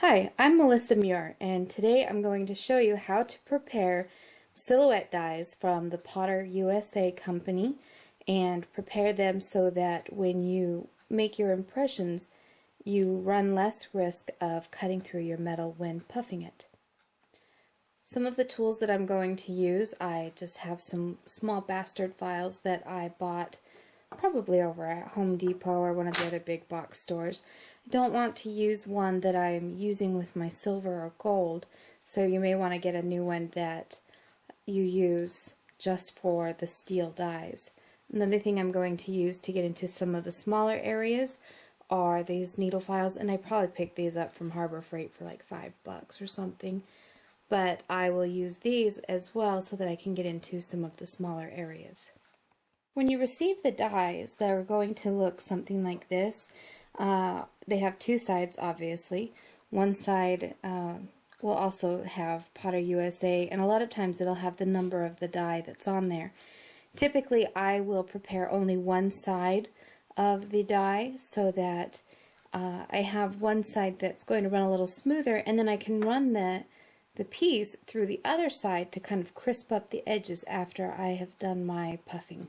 Hi, I'm Melissa Muir, and today I'm going to show you how to prepare silhouette dies from the Potter USA company and prepare them so that when you make your impressions, you run less risk of cutting through your metal when puffing it. Some of the tools that I'm going to use, I just have some small bastard files that I bought probably over at Home Depot or one of the other big box stores. I don't want to use one that I'm using with my silver or gold, so you may want to get a new one that you use just for the steel dies. Another thing I'm going to use to get into some of the smaller areas are these needle files, and I probably picked these up from Harbor Freight for like $5 or something, but I will use these as well so that I can get into some of the smaller areas. When you receive the dies, they're going to look something like this. They have two sides, obviously. One side will also have Potter USA, and a lot of times it'll have the number of the die that's on there. Typically, I will prepare only one side of the die so that I have one side that's going to run a little smoother, and then I can run the piece through the other side to kind of crisp up the edges after I have done my puffing.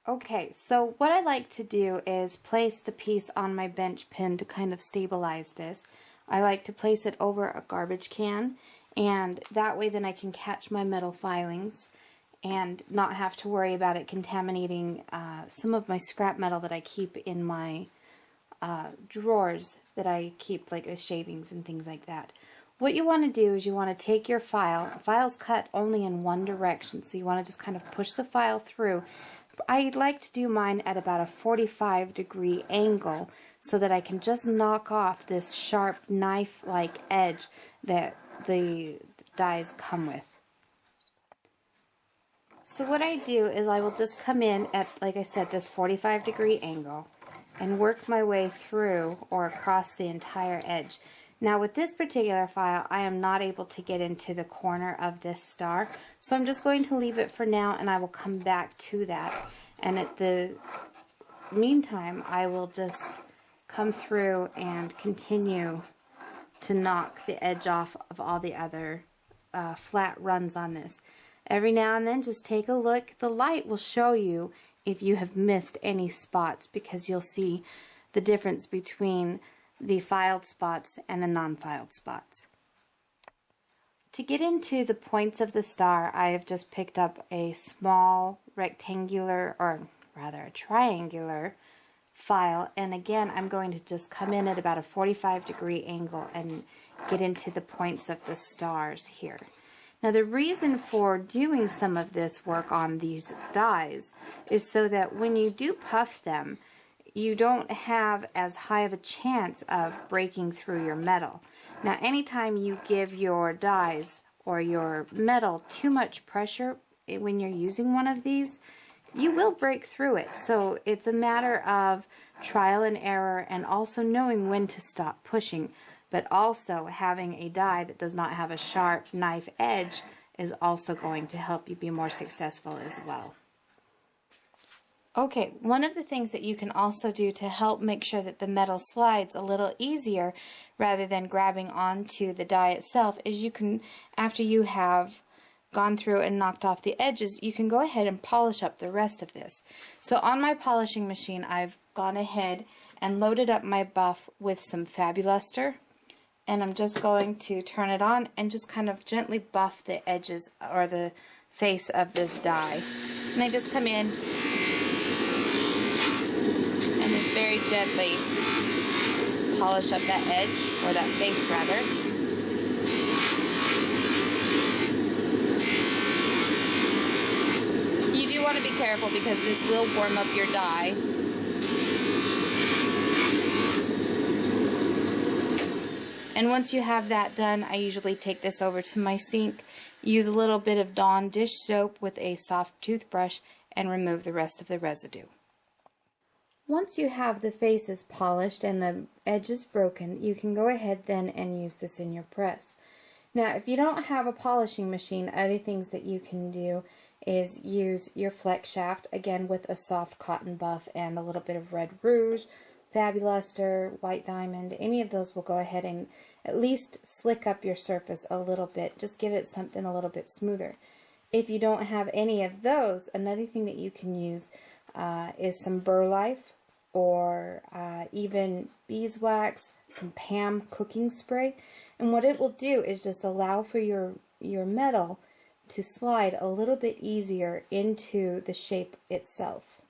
Okay, so what I like to do is place the piece on my bench pin to kind of stabilize this. I like to place it over a garbage can, and that way then I can catch my metal filings and not have to worry about it contaminating some of my scrap metal that I keep in my drawers that I keep, like the shavings and things like that. What you want to do is you want to take your file's cut only in one direction, so you want to just kind of push the file through. I like to do mine at about a 45-degree angle so that I can just knock off this sharp knife-like edge that the dies come with. So what I do is I will just come in at, like I said, this 45-degree angle and work my way through or across the entire edge. Now with this particular file, I am not able to get into the corner of this star, so I'm just going to leave it for now and I will come back to that. And at the meantime, I will just come through and continue to knock the edge off of all the other flat runs on this. Every now and then, just take a look. The light will show you if you have missed any spots, because you'll see the difference between the filed spots and the non-filed spots. To get into the points of the star, I have just picked up a small rectangular, or rather a triangular file, and again I'm going to just come in at about a 45-degree angle and get into the points of the stars here. Now the reason for doing some of this work on these dies is so that when you do puff them, you don't have as high of a chance of breaking through your metal. Now anytime you give your dies or your metal too much pressure when you're using one of these, you will break through it. So it's a matter of trial and error, and also knowing when to stop pushing, but also having a die that does not have a sharp knife edge is also going to help you be more successful as well. Okay, one of the things that you can also do to help make sure that the metal slides a little easier rather than grabbing onto the die itself is you can, after you have gone through and knocked off the edges, you can go ahead and polish up the rest of this. So on my polishing machine, I've gone ahead and loaded up my buff with some Fabuluster, and I'm just going to turn it on and just kind of gently buff the edges or the face of this die. And I just come in and just very gently polish up that edge, or that face rather. You do want to be careful because this will warm up your die. And once you have that done, I usually take this over to my sink, use a little bit of Dawn dish soap with a soft toothbrush, and remove the rest of the residue. Once you have the faces polished and the edges broken, you can go ahead then and use this in your press. Now, if you don't have a polishing machine, other things that you can do is use your flex shaft, again with a soft cotton buff and a little bit of red rouge, Fabuluster, White Diamond, any of those will go ahead and at least slick up your surface a little bit. Just give it something a little bit smoother. If you don't have any of those, another thing that you can use is some burlife, or even beeswax, some Pam cooking spray. And what it will do is just allow for your metal to slide a little bit easier into the shape itself.